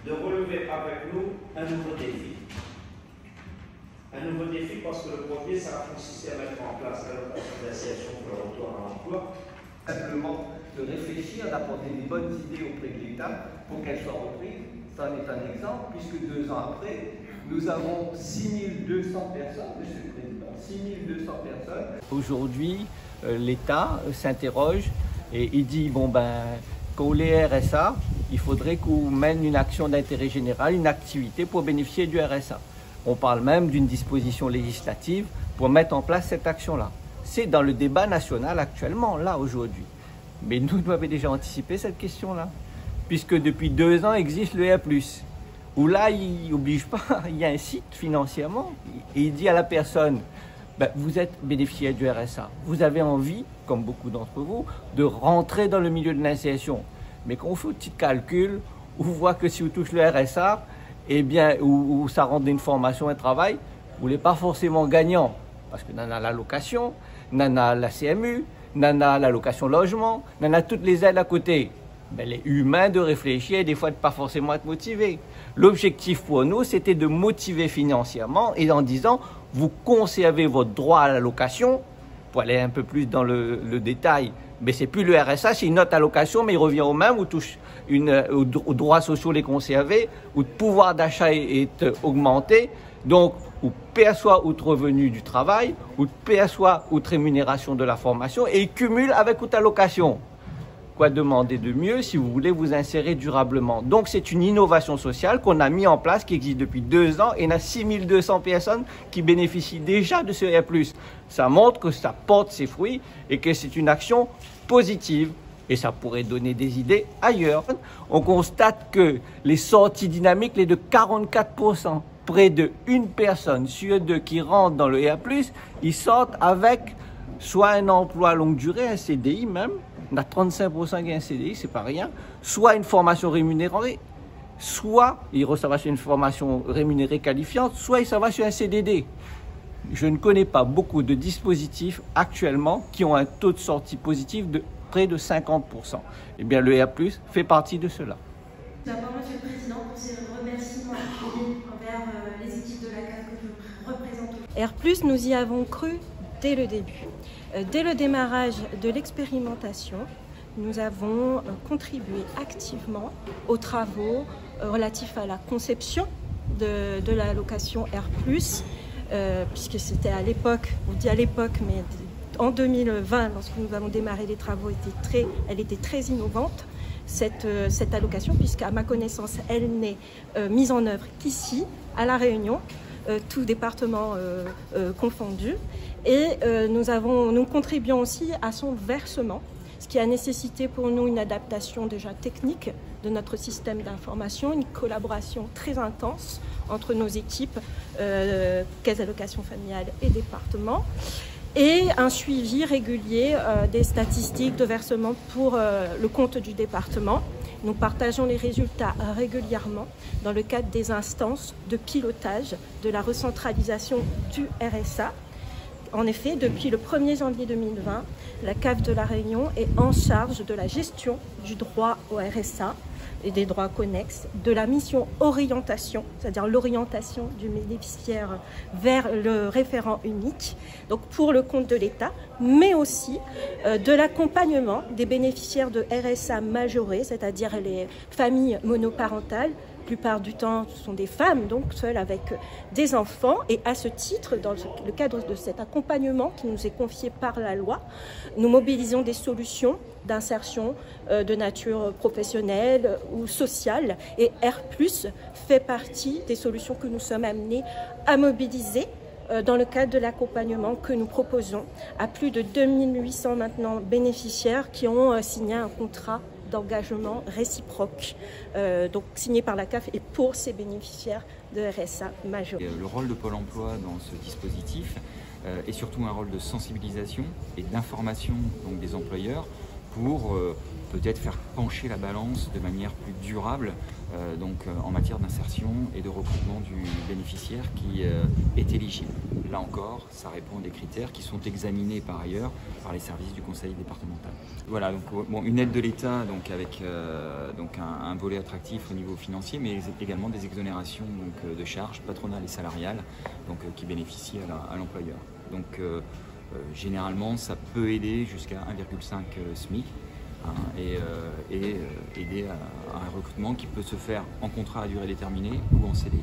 de relever avec nous un nouveau défi. Un nouveau défi parce que le premier, ça a consisté à mettre en place l'allocation d'insertion pour le retour à l'emploi. Simplement de réfléchir, d'apporter des bonnes idées auprès de l'État pour qu'elles soient reprises. Ça en est un exemple, puisque 2 ans après, nous avons 6200 personnes, Monsieur le Président, 6200 personnes. Aujourd'hui, l'État s'interroge et il dit, bon ben, qu'au RSA, il faudrait qu'on mène une action d'intérêt général, une activité pour bénéficier du RSA. On parle même d'une disposition législative pour mettre en place cette action-là. C'est dans le débat national actuellement, là, aujourd'hui. Mais nous avions déjà anticipé cette question-là, puisque depuis 2 ans existe le RA+, où là, il n'oblige pas, il y a un site financièrement, et il dit à la personne, ben, vous êtes bénéficiaire du RSA, vous avez envie, comme beaucoup d'entre vous, de rentrer dans le milieu de l'insertion. Mais quand on fait un petit calcul, on voit que si on touche le RSA, eh bien, ou ça rentre d'une formation, un travail, vous n'êtes pas forcément gagnant, parce que dans l'allocation, nana la CMU, nana l'allocation logement, nana toutes les aides à côté. Ben, les humains de réfléchir et des fois de pas forcément être motivés. L'objectif pour nous, c'était de motiver financièrement et en disant, vous conservez votre droit à l'allocation, pour aller un peu plus dans le détail, mais c'est plus le RSA, c'est une autre allocation, mais il revient au même, ou touche aux droits sociaux les conserver, où le pouvoir d'achat est augmenté, donc ou perçoit outre revenu du travail, ou perçoit outre rémunération de la formation, et il cumule avec outre allocation. Quoi demander de mieux si vous voulez vous insérer durablement? Donc c'est une innovation sociale qu'on a mis en place, qui existe depuis 2 ans, et il y a 6200 personnes qui bénéficient déjà de ce RA+. Ça montre que ça porte ses fruits et que c'est une action positive. Et ça pourrait donner des idées ailleurs. On constate que les sorties dynamiques, les de 44%, près de 1 personne sur 2 qui rentrent dans le RA+, ils sortent avec soit un emploi à longue durée, un CDI même, on a 35% qui ont un CDI, c'est pas rien, soit une formation rémunérée, soit ils reçoivent sur une formation rémunérée qualifiante, soit ils s'en vont sur un CDD. Je ne connais pas beaucoup de dispositifs actuellement qui ont un taux de sortie positif de près de 50%. Eh bien, le RA+ fait partie de cela. D'abord, Monsieur le Président, pour ces remerciements envers les équipes de la CAF que je représente. RA+, nous y avons cru dès le début. Dès le démarrage de l'expérimentation, nous avons contribué activement aux travaux relatifs à la conception de l'allocation RA+, puisque c'était à l'époque, on dit à l'époque, mais en 2020, lorsque nous avons démarré les travaux, elle était très innovante, cette allocation, puisqu'à ma connaissance, elle n'est mise en œuvre qu'ici, à La Réunion, tout département confondu. Et nous contribuons aussi à son versement, ce qui a nécessité pour nous une adaptation déjà technique de notre système d'information, une collaboration très intense entre nos équipes, caisse d'allocation familiale et département, et un suivi régulier des statistiques de versement pour le compte du département. Nous partageons les résultats régulièrement dans le cadre des instances de pilotage de la recentralisation du RSA. En effet, depuis le 1er janvier 2020, la CAF de La Réunion est en charge de la gestion du droit au RSA et des droits connexes, de la mission orientation, c'est-à-dire l'orientation du bénéficiaire vers le référent unique, donc pour le compte de l'État, mais aussi de l'accompagnement des bénéficiaires de RSA majorés, c'est-à-dire les familles monoparentales. La plupart du temps, ce sont des femmes, donc seules avec des enfants. Et à ce titre, dans le cadre de cet accompagnement qui nous est confié par la loi, nous mobilisons des solutions d'insertion de nature professionnelle ou sociale. Et RA+ fait partie des solutions que nous sommes amenés à mobiliser dans le cadre de l'accompagnement que nous proposons à plus de 2800 maintenant bénéficiaires qui ont signé un contrat d'engagement réciproque, donc signé par la CAF et pour ces bénéficiaires de RSA majorés. Le rôle de Pôle emploi dans ce dispositif est surtout un rôle de sensibilisation et d'information donc des employeurs pour peut-être faire pencher la balance de manière plus durable en matière d'insertion et de recrutement du bénéficiaire qui est éligible. Là encore, ça répond à des critères qui sont examinés par ailleurs par les services du conseil départemental. Voilà, donc une aide de l'État avec un volet attractif au niveau financier, mais également des exonérations de charges patronales et salariales qui bénéficient à l'employeur. Généralement, ça peut aider jusqu'à 1,5 SMIC. Et aider à un recrutement qui peut se faire en contrat à durée déterminée ou en CDI.